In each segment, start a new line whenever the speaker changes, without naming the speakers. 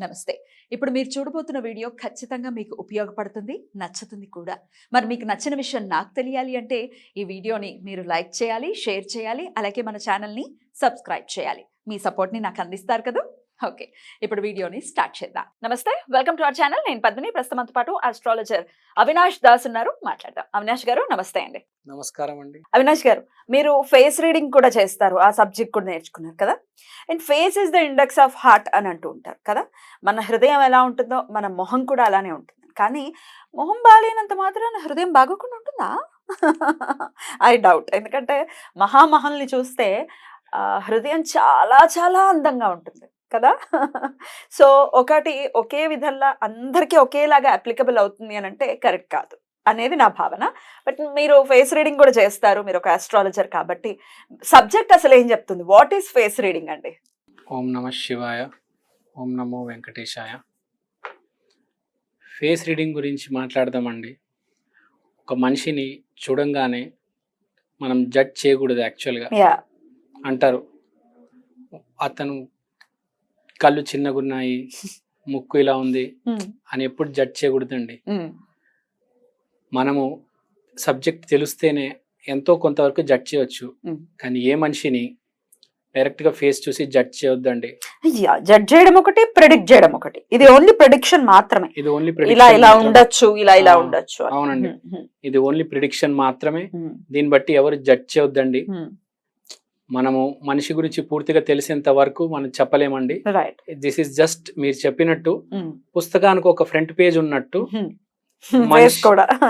నమస్తే. ఇప్పుడు మీరు చూడబోతున్న వీడియో ఖచ్చితంగా మీకు ఉపయోగపడుతుంది, నచ్చుతుంది కూడా. మరి మీకు నచ్చిన విషయం నాకు తెలియాలి అంటే ఈ వీడియోని మీరు లైక్ చేయాలి, షేర్ చేయాలి, అలాగే మన ఛానల్ని సబ్స్క్రైబ్ చేయాలి. మీ సపోర్ట్ని నాకు అందిస్తారు కదా. ఓకే, ఇప్పుడు వీడియోని స్టార్ట్ చేద్దాం. నమస్తే, వెల్కమ్ టు అవర్ ఛానల్. నేను పద్మిని. ప్రస్తుతంతో పాటు ఆస్ట్రాలజర్ అవినాష్ దాస్ ఉన్నారు, మాట్లాడదాం. అవినాష్ గారు నమస్తే అండి.
నమస్కారం అండి.
అవినాష్ గారు, మీరు ఫేస్ రీడింగ్ కూడా చేస్తారు, ఆ సబ్జెక్ట్ కూడా నేర్చుకున్నారు కదా. And face is the index of heart అని అంటూ ఉంటారు కదా. మన హృదయం ఎలా ఉంటుందో మన మొహం కూడా అలానే ఉంటుంది. కానీ మొహం బాగాలేనంత మాత్రాన హృదయం బాగోకుండా ఉంటుందా? I doubt. ఎందుకంటే మహామహల్ని చూస్తే హృదయం చాలా చాలా అందంగా ఉంటుంది కదా. సో ఒకటి ఒకే విధంగా అందరికీ ఒకేలాగా అప్లికబుల్ అవుతుంది అని అంటే కరెక్ట్ కాదు అనేది నా భావన. బట్ మీరు ఫేస్ రీడింగ్ కూడా చేస్తారు, మీరు ఒక ఆస్ట్రాలజర్ కాబట్టి సబ్జెక్ట్ అసలు ఏం చెప్తుంది? వాట్ ఈస్ ఫేస్ రీడింగ్ అండి?
ఓం నమ శివాయ, ఓం నమో వెంకటేశాయ. ఫేస్ రీడింగ్ గురించి మాట్లాడదామండి. ఒక మనిషిని చూడంగానే మనం జడ్జ్ చేయకూడదు. యాక్చువల్గా అంటారు అతను కళ్ళు చిన్నగున్నాయి, ముక్కు ఇలా ఉంది అని ఎప్పుడు జడ్జ్ చేయకూడదండి. మనము సబ్జెక్ట్ తెలిస్తేనే ఎంతో కొంతవరకు జడ్జ్ చేయవచ్చు, కానీ ఏ మనిషిని డైరెక్ట్ గా ఫేస్ చూసి జడ్జ్ చేయొద్దండి.
జడ్జ్ చేయడం ఒకటి, ప్రెడిక్ట్ చేయడం ఒకటి. ఇది ఓన్లీ ప్రెడిక్షన్ మాత్రమే.
ఇది ఓన్లీ
ఇలా ఉండొచ్చు, ఇలా ఉండొచ్చు.
అవునండి, ఇది ఓన్లీ ప్రిడిక్షన్ మాత్రమే. దీన్ని బట్టి ఎవరు జడ్జ్ చేయొద్దండి. మనము మనిషి గురించి పూర్తిగా తెలిసేంత వరకు మనం చెప్పలేమండి. దిస్ ఇస్ జస్ట్ మీరు చెప్పినట్టు పుస్తకానికి ఒక ఫ్రంట్ పేజ్ ఉన్నట్టు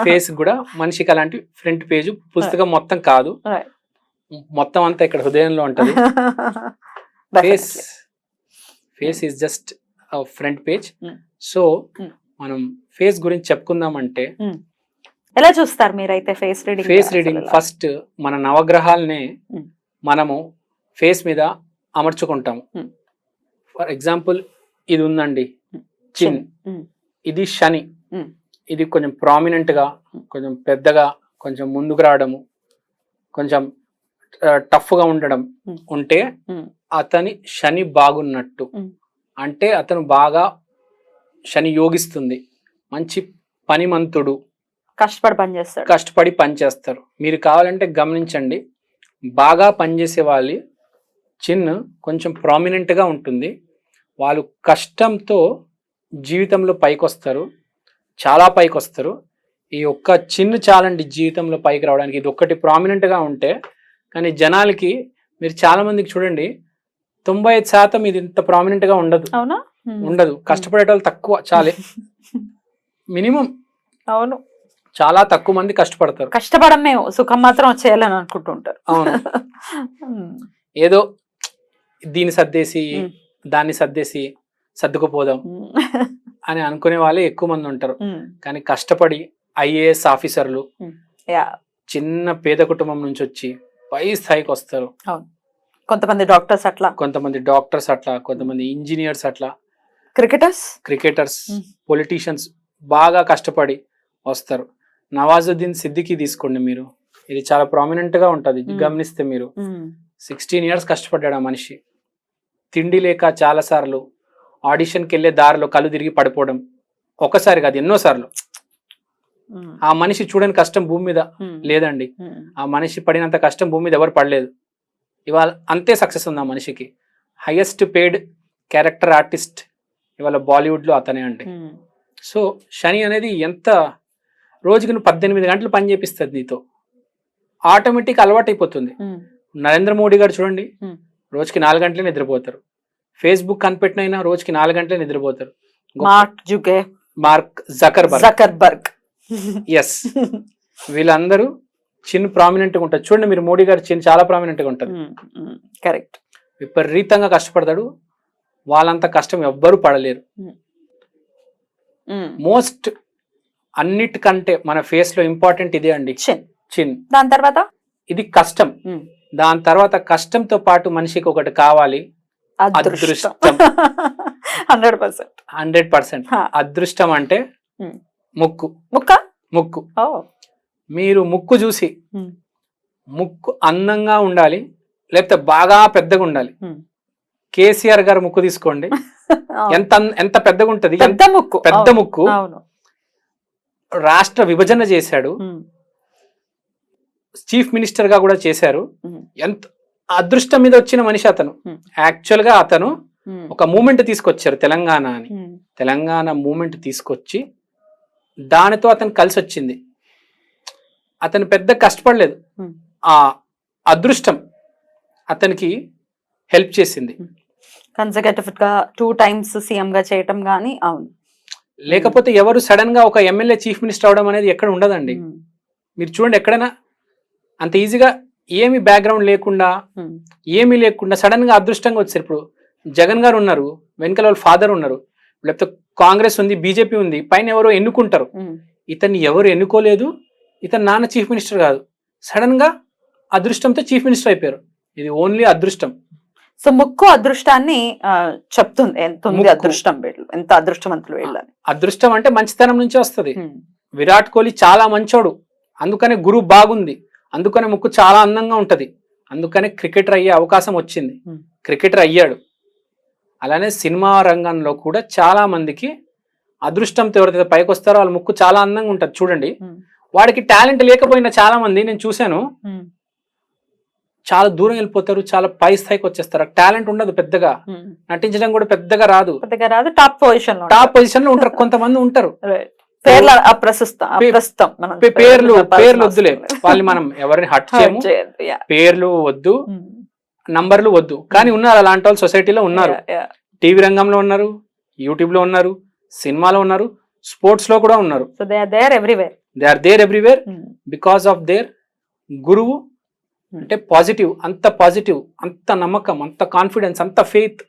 ఫేస్ కూడా మనిషికి అలాంటి ఫ్రంట్ పేజ్. పుస్తకం మొత్తం కాదు, మొత్తం అంతా ఇక్కడ హృదయంలో ఉంటది. Face is just front page. So మనం ఫేస్ గురించి చెప్పుకుందామంటే
ఎలా చూస్తారు మీరైతే face reading?
Face reading first మన నవగ్రహాలనే మనము ఫేస్ మీద అమర్చుకుంటాము. ఫర్ ఎగ్జాంపుల్ ఇది ఉందండి చిన్, ఇది శని. ఇది కొంచెం ప్రామినెంట్ గా, కొంచెం పెద్దగా, కొంచెం ముందుకు రావడము, కొంచెం టఫ్ గా ఉండడం ఉంటే అతని శని బాగున్నట్టు. అంటే అతను బాగా శని యోగిస్తుంది, మంచి పనిమంతుడు, కష్టపడి పనిచేస్తారు. మీరు కావాలంటే గమనించండి, బాగా పనిచేసే వాళ్ళు చిన్న కొంచెం ప్రామినెంట్గా ఉంటుంది. వాళ్ళు కష్టంతో జీవితంలో పైకి వస్తారు, చాలా పైకి వస్తారు. ఈ ఒక్క చిన్న చాలండి జీవితంలో పైకి రావడానికి. ఇది ఒక్కటి ప్రామినెంట్గా ఉంటే. కానీ జనాలకి మీరు చాలా మందికి చూడండి, 95% ఇది ఇంత ప్రామినెంట్గా ఉండదు. ఉండదు. కష్టపడే వాళ్ళు తక్కువ, చాలే మినిమం.
అవును,
చాలా తక్కువ మంది కష్టపడతారు.
కష్టపడం మేము సుఖం మాత్రం వచ్చేయాలని అనుకుంటుంటారు.
అవును, ఏదో దీన్ని సర్దేసి దాన్ని సర్దేసి సర్దుకుపోదాం అని అనుకునే వాళ్ళే ఎక్కువ మంది ఉంటారు. కానీ కష్టపడి ఐఏఎస్ ఆఫీసర్లు చిన్న పేద కుటుంబం నుంచి వచ్చి పై స్థాయికి వస్తారు.
కొంతమంది డాక్టర్స్ అట్లా,
కొంతమంది ఇంజనీర్స్ అట్లా,
క్రికెటర్స్,
పొలిటీషియన్స్ బాగా కష్టపడి వస్తారు. నవాజుద్దీన్ సిద్దికి తీసుకోండి మీరు, ఇది చాలా ప్రామినెంట్ గా ఉంటది. గమనిస్తే మీరు 16 years కష్టపడ్డాడు ఆ మనిషి. తిండి లేక చాలా సార్లు ఆడిషన్కి వెళ్ళే దారిలో కళ్ళు తిరిగి పడిపోవడం, ఒకసారి కాదు ఎన్నోసార్లు. ఆ మనిషి చూడని కష్టం భూమి మీద లేదండి. ఆ మనిషి పడినంత కష్టం భూమి మీద ఎవరు పడలేదు. ఇవాళ అంతే సక్సెస్ ఉంది ఆ మనిషికి. హైయెస్ట్ పేడ్ క్యారెక్టర్ ఆర్టిస్ట్ ఇవాళ బాలీవుడ్ లో అతనే అండి. సో శని అనేది ఎంత రోజుకి నువ్వు 18 గంటలు పని చేపిస్తుంది నీతో, ఆటోమేటిక్ అలవాటు అయిపోతుంది. నరేంద్ర మోడీ గారు చూడండి, రోజుకి 4 గంటలే నిద్రపోతారు. ఫేస్బుక్ కనిపెట్టినైనా రోజుకి 4 గంటలే నిద్రపోతారు. మార్క్ జకర్బర్గ్ ఎస్, వీళ్ళందరూ చిన్న ప్రామినెంట్ గా ఉంటారు. చూడండి మీరు, మోడీ గారు చిన్న చాలా ప్రామినెంట్ గా ఉంటారు.
కరెక్ట్,
విపరీతంగా కష్టపడతాడు. వాళ్ళంత కష్టం ఎవ్వరూ పడలేరు. మోస్ట్ అన్నిటికంటే మన ఫేస్ లో ఇంపార్టెంట్ ఇదే అండి, చిన్.
దాని తర్వాత
ఇది కష్టం. దాని తర్వాత కష్టంతో పాటు మనిషికి ఒకటి కావాలి, అదృష్టం. 100% అదృష్టం అంటే ముక్కు. మీరు ముక్కు చూసి, ముక్కు అందంగా ఉండాలి, లేకపోతే బాగా పెద్దగా ఉండాలి. కేసీఆర్ గారు ముక్కు తీసుకోండి, ఎంత ఎంత పెద్దగా ఉంటది,
పెద్ద ముక్కు,
పెద్ద ముక్కు.
అవును.
రాష్ట్ర విభజన చేశాడు, చీఫ్ మినిస్టర్ గా కూడా చేశారు. ఎంత అదృష్టం మీద వచ్చిన మనిషి అతను. యాక్చువల్ గా అతను ఒక మూమెంట్ తీసుకొచ్చారు తెలంగాణ అని. తెలంగాణ మూమెంట్ తీసుకొచ్చి దానితో అతను కలిసి వచ్చింది. అతను పెద్ద కష్టపడలేదు, ఆ అదృష్టం అతనికి హెల్ప్ చేసింది.
కన్సర్వేటివ్ గా 2 times సీఎం గా చేయటం గానీ. అవును.
లేకపోతే ఎవరు సడన్ గా ఒక ఎమ్మెల్యే చీఫ్ మినిస్టర్ అవడం అనేది ఎక్కడ ఉండదండి. మీరు చూడండి, ఎక్కడైనా అంత ఈజీగా ఏమి బ్యాక్గ్రౌండ్ లేకుండా, ఏమీ లేకుండా సడన్ గా అదృష్టంగా వచ్చారు. ఇప్పుడు జగన్ గారు ఉన్నారు, వెనకాల వాళ్ళ ఫాదర్ ఉన్నారు, లేకపోతే కాంగ్రెస్ ఉంది, బీజేపీ ఉంది, పైన ఎవరో ఎన్నుకుంటారు. ఇతన్ని ఎవరు ఎన్నుకోలేదు, ఇతను నాన్న చీఫ్ మినిస్టర్ కాదు, సడన్ గా అదృష్టంతో చీఫ్ మినిస్టర్ అయిపోయారు. ఇది ఓన్లీ అదృష్టం.
సో ముక్కు అదృష్టాన్ని చెప్తుంది. ఎంత ఉంది అదృష్టం వీళ్ళు, ఎంత అదృష్టవంతులు వీళ్ళని.
అదృష్టం అంటే మంచితనం నుంచి వస్తుంది. విరాట్ కోహ్లీ చాలా మంచోడు, అందుకనే గురువు బాగుంది, అందుకనే ముక్కు చాలా అందంగా ఉంటది, అందుకనే క్రికెటర్ అయ్యే అవకాశం వచ్చింది, క్రికెటర్ అయ్యాడు. అలానే సినిమా రంగంలో కూడా చాలా మందికి అదృష్టంతో ఎవరైతే పైకి వస్తారో వాళ్ళ ముక్కు చాలా అందంగా ఉంటది. చూడండి, వాడికి టాలెంట్ లేకపోయినా చాలా మంది నేను చూశాను, చాలా దూరం వెళ్ళిపోతారు, చాలా పై స్థాయికి వచ్చేస్తారు. టాలెంట్ ఉండదు పెద్దగా, నటించడం కూడా పెద్దగా రాదు,
టాప్ పొజిషన్
లో ఉంటారు. కొంతమంది ఉంటారు, పేర్లు వద్దులే, వాళ్ళు మనం ఎవరిని హట్ చేయము, పేర్లు వద్దు, నంబర్లు వద్దు, కానీ ఉన్నారు అలాంటి వాళ్ళు సొసైటీలో ఉన్నారు. టీవీ రంగంలో ఉన్నారు, యూట్యూబ్ లో ఉన్నారు, సినిమాలో ఉన్నారు, స్పోర్ట్స్ లో కూడా ఉన్నారు.
They are there
everywhere because of their గురువు. అంటే పాజిటివ్, అంత నమ్మకం, అంత కాన్ఫిడెన్స్, అంత ఫెయిత్.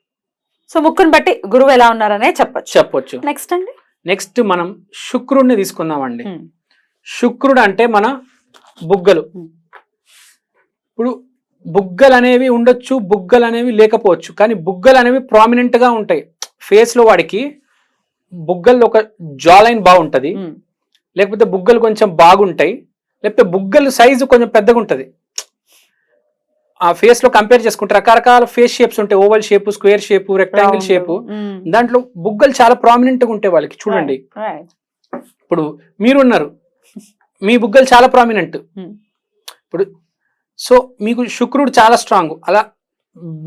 సో ముక్కుని బట్టి గురువు ఎలా ఉన్నారనే చెప్పొచ్చు.
నెక్స్ట్ మనం శుక్రుడిని తీసుకుందామండి. శుక్రుడు అంటే మన బుగ్గలు. ఇప్పుడు బుగ్గలు అనేవి ఉండొచ్చు, బుగ్గలు అనేవి లేకపోవచ్చు, కానీ బుగ్గలు అనేవి ప్రామినెంట్ గా ఉంటాయి ఫేస్ లో. వాడికి బుగ్గల్లో ఒక జా లైన్ బాగుంటది, లేకపోతే బుగ్గలు కొంచెం బాగుంటాయి, లేకపోతే బుగ్గలు సైజు కొంచెం పెద్దగా ఉంటది. ఆ ఫేస్ లో కంపేర్ చేసుకుంటే రకరకాల ఫేస్ షేప్స్ ఉంటాయి, oval shape, square shape, rectangle shape. దాంట్లో బుగ్గలు చాలా ప్రామినెంట్ గా ఉంటాయి వాళ్ళకి. చూడండి, ఇప్పుడు మీరున్నారు, మీ బుగ్గలు చాలా ప్రామినెంట్. ఇప్పుడు సో మీకు శుక్రుడు చాలా స్ట్రాంగ్. అలా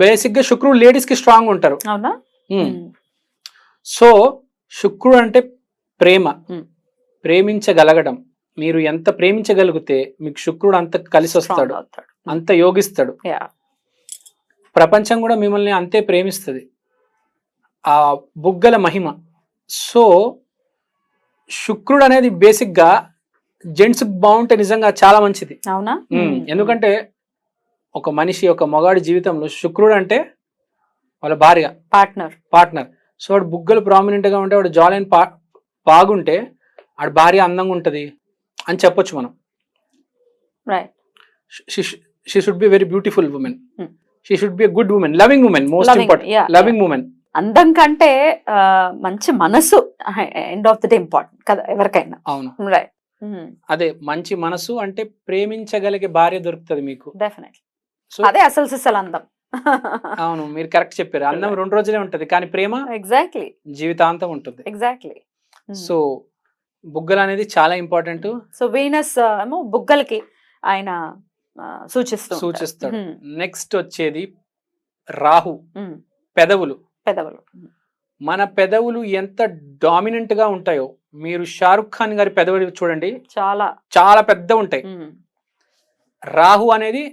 బేసిక్ గా శుక్రుడు లేడీస్ కి స్ట్రాంగ్ ఉంటారు. సో శుక్రుడు అంటే ప్రేమ, ప్రేమించగలగడం. మీరు ఎంత ప్రేమించగలిగితే మీకు శుక్రుడు అంత కలిసి వస్తాడు, అంత యోగిస్తాడు. ప్రపంచం కూడా మిమ్మల్ని అంతే ప్రేమిస్తుంది, ఆ బుగ్గల మహిమ. సో శుక్రుడు అనేది బేసిక్ గా జెంట్స్ బాగుంటే నిజంగా చాలా మంచిది.
అవునా?
ఎందుకంటే ఒక మనిషి, ఒక మగాడి జీవితంలో శుక్రుడు అంటే వాళ్ళ భార్య, పార్ట్నర్. సో వాడు బుగ్గలు ప్రామినెంట్ గా ఉంటే, వాడు జాలైన్ బాగుంటే వాడి భార్య అందంగా ఉంటది అని చెప్పొచ్చు మనం. She should be a very beautiful woman. She should be a good woman, loving woman, most important. Loving woman.
అందం కంటే మంచి మనసు end of the day important కదా ఎవరికైనా.
అవును, రైట్. అదే మంచి మనసు అంటే ప్రేమించగలిగే భార్య దొరుకుతుంది మీకు.
డెఫినెట్లీ. అదే అసలు సిసలు అందం.
అవును, మీరు కరెక్ట్ చెప్పారు. అందం 2 రోజులే ఉంటది, కానీ ప్రేమ
ఎగ్జాక్ట్లీ
జీవితాంతం ఉంటుంది.
ఎగ్జాక్ట్లీ.
సో బుగ్గలు అనేది చాలా ఇంపార్టెంట్.
సో వీనస్ ఏమో బుగ్గలకి ఆయన సూచిస్తాడు.
నెక్స్ట్ వచ్చేది రాహు, పెదవులు. మన పెదవులు ఎంత డామినెంట్ గా ఉంటాయో, మీరు షారుఖ్ ఖాన్ గారి పెదవులు చూడండి, చాలా పెద్ద ఉంటాయి. రాహు అనేది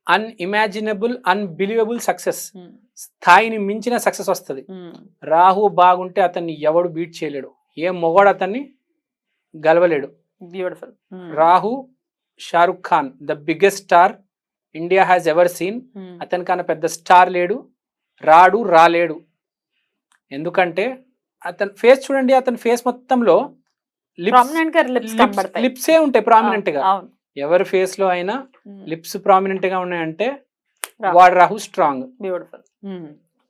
అన్ఇమాజినబుల్, అన్బిలీవబుల్ సక్సెస్, స్థాయిని మించిన సక్సెస్ వస్తుంది. రాహు బాగుంటే అతన్ని ఎవడు బీట్ చేయలేడు, ఏ మొగాడు అతన్ని గెలవలేడు.
బ్యూటిఫుల్.
రాహు, Shahrukh Khan the biggest star India has ever seen. అతనికన్నా పెద్ద స్టార్ లేడు, రాలేడు. ఎందుకంటే అతని ఫేస్ చూడండి, అతని ఫేస్ మొత్తంలో లిప్సే ఉంటాయి ప్రామినెంట్ గా. ఎవరి ఫేస్ లో అయినా లిప్స్ ప్రామినెంట్ గా ఉన్నాయంటే వాడు రాహు స్ట్రాంగ్.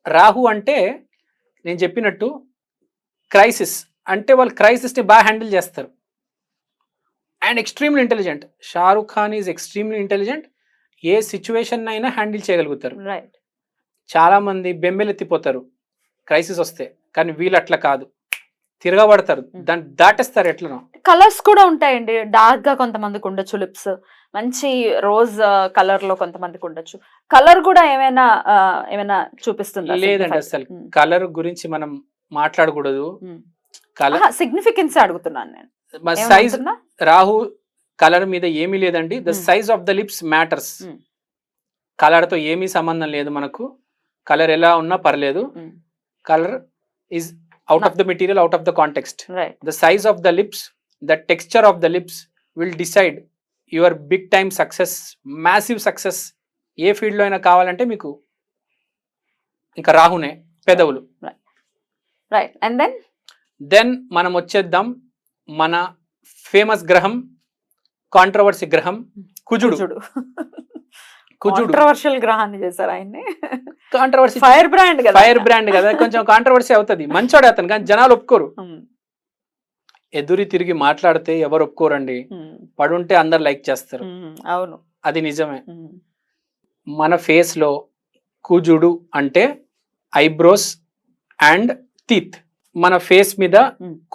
రాహు అంటే నేను చెప్పినట్టు క్రైసిస్, అంటే వాళ్ళు క్రైసిస్ ని బాగా హ్యాండిల్ చేస్తారు. And extremely intelligent. Shahrukh Khan is extremely intelligent, A situation అయినా హ్యాండిల్ చేయగలుగుతారు. చాలా మంది బెంబెలెత్తిపోతారు క్రైసిస్ వస్తే, కానీ వీళ్ళు అట్లా కాదు, తిరగబడతారు, దాన్ని దాటేస్తారు ఎట్లనో.
కలర్స్ కూడా ఉంటాయండి, డార్క్ గా కొంతమందికి ఉండొచ్చు లిప్స్, మంచి రోజ్ కలర్ లో కొంతమందికి ఉండొచ్చు. కలర్ కూడా ఏమైనా చూపిస్తుందా?
లేదండి, అసలు కలర్ గురించి మనం మాట్లాడకూడదు. కలర్
సిగ్నిఫికెన్స్ అడుగుతున్నాను నేను.
సైజ్, రాహు కలర్ మీద ఏమీ లేదండి. The size of the lips matters. Colour తో ఏమీ సంబంధం లేదు మనకు. కలర్ ఎలా ఉన్నా పర్లేదు. Colour is out of the material, out of the context.
Right.
The size of the lips, the texture of the lips will decide your big time success, massive success. A field లో అయినా కావాలంటే మీకు ఇంకా రాహునే పెదవులు.
Right. And
then మనం వచ్చేద్దాం మన famous గ్రహం, కాంట్రవర్సీ గ్రహం కుజుడు.
కాంట్రవర్షియల్ గ్రహాన్ని చేశారు ఆయన్ని.
కాంట్రవర్సీ,
ఫైర్ బ్రాండ్ కదా,
ఫైర్ బ్రాండ్ కదా, కొంచెం కాంట్రవర్సీ అవుతుంది. మంచోడు అతను, కానీ జనాలు ఒప్పుకోరు. ఎదురు తిరిగి మాట్లాడితే ఎవరు ఒప్పుకోరండి. పడుంటే అందరు లైక్ చేస్తారు.
అవును,
అది నిజమే. మన ఫేస్ లో కుజుడు అంటే ఐబ్రోస్ అండ్ టీత్. మన ఫేస్ మీద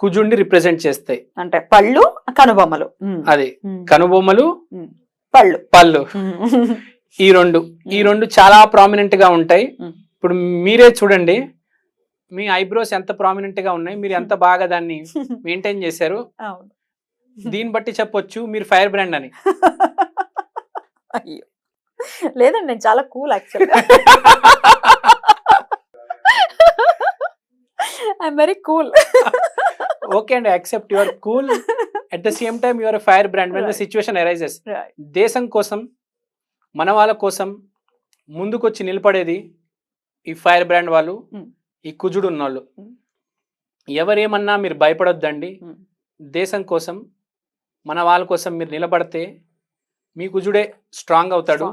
కుజుడిని రిప్రజెంట్ చేస్తాయి.
అంటే పళ్ళు, కనుబొమ్మలు.
అది కనుబొమ్మలు, పళ్ళు. ఈ రెండు చాలా ప్రామినెంట్ గా ఉంటాయి. ఇప్పుడు మీరే చూడండి, మీ ఐబ్రోస్ ఎంత ప్రామినెంట్ గా ఉన్నాయి, మీరు ఎంత బాగా దాన్ని మెయింటైన్ చేశారు. దీన్ని బట్టి చెప్పొచ్చు మీరు ఫైర్ బ్రాండ్ అని.
అయ్యో లేదండి, నేను చాలా కూల్ యాక్చువల్గా. I'm very cool.
ఓకే అండి, accept your cool. At the same time your fire brand when the situation arises. దేశం కోసం, మన వాళ్ళ కోసం ముందుకొచ్చి నిలబడేది ఈ ఫైర్ బ్రాండ్ వాళ్ళు, ఈ కుజుడు ఉన్నోళ్ళు. ఎవరేమన్నా మీరు భయపడొద్దండి. దేశం కోసం, మన వాళ్ళ కోసం మీరు నిలబడితే మీ కుజుడే స్ట్రాంగ్ అవుతాడు.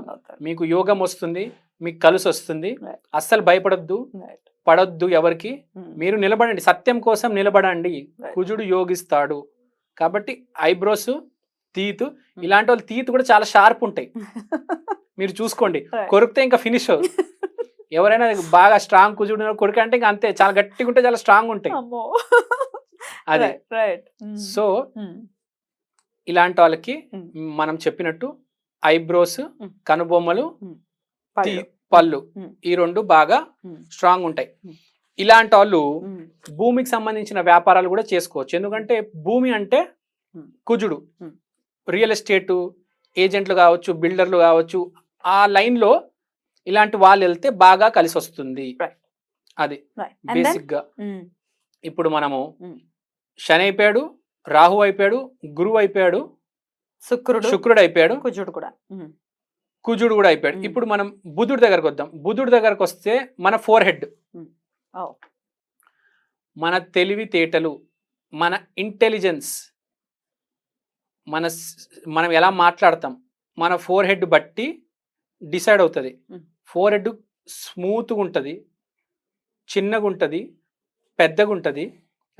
మీకు యోగం వస్తుంది, మీకు కలిసి వస్తుంది. అస్సలు భయపడొద్దు, పడొద్దు ఎవరికి. మీరు నిలబడండి, సత్యం కోసం నిలబడండి. కుజుడు యోగిస్తాడు. కాబట్టి ఐబ్రోస్, తీత్, ఇలాంటి వాళ్ళు తీత్ కూడా చాలా షార్ప్ ఉంటాయి. మీరు చూసుకోండి, కొరికితే ఇంకా ఫినిష్. ఎవరైనా బాగా స్ట్రాంగ్ కుజుడు కొరిక అంటే ఇంకా అంతే, చాలా గట్టిగా ఉంటే చాలా స్ట్రాంగ్ ఉంటాయి. అదే. సో ఇలాంటి వాళ్ళకి మనం చెప్పినట్టు ఐబ్రోస్, కనుబొమ్మలు, పళ్ళు, ఈ రెండు బాగా స్ట్రాంగ్ ఉంటాయి. ఇలాంటి వాళ్ళు భూమికి సంబంధించిన వ్యాపారాలు కూడా చేసుకోవచ్చు. ఎందుకంటే భూమి అంటే కుజుడు. రియల్ ఎస్టేటు ఏజెంట్లు కావచ్చు, బిల్డర్లు కావచ్చు, ఆ లైన్ లో ఇలాంటి వాళ్ళు వెళ్తే బాగా కలిసి వస్తుంది. అది బేసిక్ గా. ఇప్పుడు మనము శని అయిపోయాడు, రాహు అయిపోయాడు, గురువు అయిపోయాడు, శుక్రుడు అయిపోయాడు, కుజుడు కూడా అయిపోయాడు. ఇప్పుడు మనం బుధుడి దగ్గరకు వద్దాం. బుధుడి దగ్గరకు వస్తే మన ఫోర్ హెడ్, మన తెలివితేటలు, మన ఇంటెలిజెన్స్, మనం ఎలా మాట్లాడతాం, మన ఫోర్ హెడ్ బట్టి డిసైడ్ అవుతుంది. ఫోర్ హెడ్ స్మూత్గా ఉంటుంది, చిన్నగా ఉంటుంది, పెద్దగా ఉంటుంది,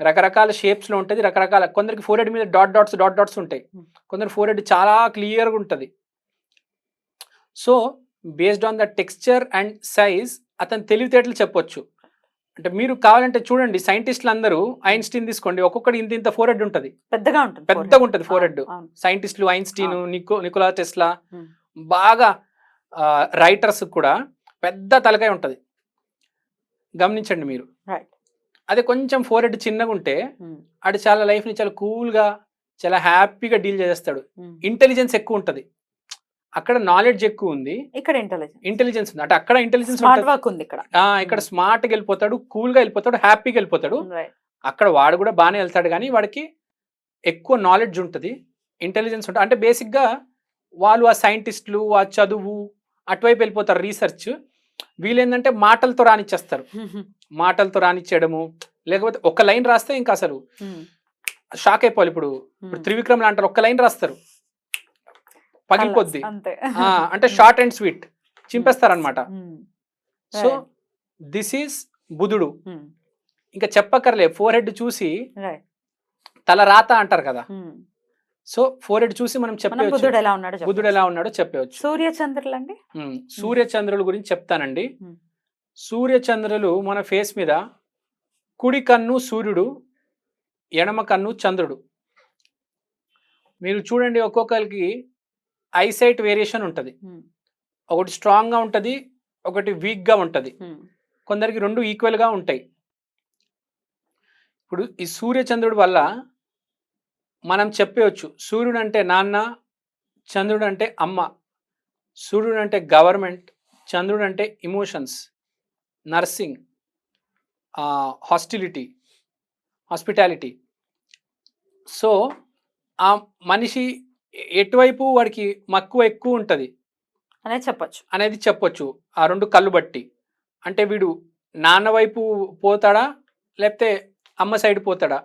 రకరకాల షేప్స్లో ఉంటుంది. రకరకాల, కొందరికి ఫోర్ హెడ్ మీద డాట్ డాట్స్ ఉంటాయి, కొందరు ఫోర్ హెడ్ చాలా క్లియర్గా ఉంటుంది. So based on the texture and size అతని తెలివితేటలు చెప్పొచ్చు. అంటే మీరు కావాలంటే చూడండి, సైంటిస్టులు అందరూ ఐన్స్టీన్ తీసుకోండి, ఒక్కొక్కటి ఇంత ఫోర్ హెడ్ ఉంటుంది, పెద్దగా ఉంటుంది ఫోర్ హెడ్. సైంటిస్టులు ఐన్స్టీన్, నికోలా టెస్లా, బాగా రైటర్స్ కూడా పెద్ద తలకాయ ఉంటుంది. గమనించండి మీరు. అదే కొంచెం ఫోర్ హెడ్ చిన్నగా ఉంటే అది చాలా లైఫ్ని చాలా కూల్గా, చాలా హ్యాపీగా డీల్ చేస్తాడు. ఇంటెలిజెన్స్ ఎక్కువ ఉంటుంది, అక్కడ నాలెడ్జ్ ఎక్కువ ఉంది, ఇక్కడ ఇంటెలిజెన్స్ ఉంది. అంటే అక్కడ ఇంటెలిజెన్స్ ఉంది, ఇక్కడ స్మార్ట్ గా వెళ్ళిపోతాడు, కూల్ గా వెళ్ళిపోతాడు, హ్యాపీగా వెళ్ళిపోతాడు. అక్కడ వాడు కూడా బాగానే వెళ్తాడు, కానీ వాడికి ఎక్కువ నాలెడ్జ్ ఉంటుంది, ఇంటెలిజెన్స్ ఉంటుంది. అంటే బేసిక్ గా వాళ్ళు ఆ సైంటిస్టులు, ఆ చదువు అటువైపు వెళ్ళిపోతారు, రీసెర్చ్. వీళ్ళు ఏంటంటే మాటలతో రానిచ్చేస్తారు, మాటలతో రానిచ్చేయడము. లేకపోతే ఒక లైన్ రాస్తే ఇంకా అసలు షాక్ అయిపోవాలి. ఇప్పుడు త్రివిక్రమ్ అంటారు, ఒక్క లైన్ రాస్తారు, పగిలిపోద్ది. అంటే షార్ట్ అండ్ స్వీట్ చింపేస్తారనమాట. సో దిస్ ఈస్ బుధుడు. ఇంకా చెప్పక్కర్లే, ఫోర్ హెడ్ చూసి తల రాత అంటారు కదా. సో ఫోర్ హెడ్ చూసి మనం చెప్పవచ్చు బుధుడు ఎలా ఉన్నాడో చెప్పవచ్చు.
సూర్య చంద్రులు అండి,
సూర్య చంద్రుల గురించి చెప్తానండి. సూర్యచంద్రులు మన ఫేస్ మీద కుడి కన్ను సూర్యుడు, ఎడమ కన్ను చంద్రుడు. మీరు చూడండి, ఒక్కొక్కరికి ఐసైట్ వేరియేషన్ ఉంటుంది. ఒకటి స్ట్రాంగ్గా ఉంటుంది, ఒకటి వీక్గా ఉంటుంది. కొందరికి రెండు ఈక్వల్గా ఉంటాయి. ఇప్పుడు ఈ సూర్యచంద్రుడి వల్ల మనం చెప్పవచ్చు, సూర్యుడు అంటే నాన్న, చంద్రుడు అంటే అమ్మ, సూర్యుడు అంటే గవర్నమెంట్, చంద్రుడు అంటే ఇమోషన్స్, నర్సింగ్, హాస్పిటాలిటీ. సో ఆ మనిషి ఎటువైపు వాడికి మక్కువ ఎక్కువ ఉంటుంది అనేది చెప్పొచ్చు ఆ రెండు కళ్ళు బట్టి. అంటే వీడు నాన్న వైపు పోతాడా లేకపోతే అమ్మ సైడ్ పోతాడా,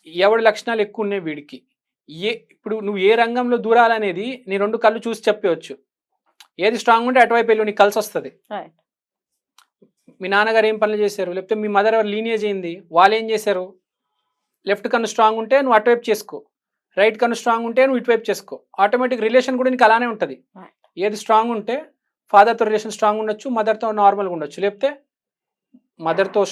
ఎవడి లక్షణాలు ఎక్కువ ఉన్నాయి వీడికి. ఇప్పుడు నువ్వు ఏ రంగంలో దూరాలనేది నీ రెండు కళ్ళు చూసి చెప్పవచ్చు. ఏది స్ట్రాంగ్ ఉంటే అటువైపు వెళ్ళు, నీకు కలిసి వస్తుంది. మీ నాన్నగారు ఏం పనులు చేశారు, లేకపోతే మీ మదర్ ఎవరు లీనియేజ్ అయింది, వాళ్ళు ఏం చేశారు, లెఫ్ట్ కన్ను స్ట్రాంగ్ ఉంటే నువ్వు అటువైపు చేసుకో, రైట్ కన్ను స్ట్రాంగ్ ఉంటే నువ్వు ఇటువైపు చేసుకో. ఆటోమేటిక్ రిలేషన్ కూడా నీకు అలానే ఉంటుంది. ఏది స్ట్రాంగ్ ఉంటే ఫాదర్తో రిలేషన్ స్ట్రాంగ్ ఉండొచ్చు, మదర్తో నార్మల్గా ఉండొచ్చు, లేకపోతే మదర్తో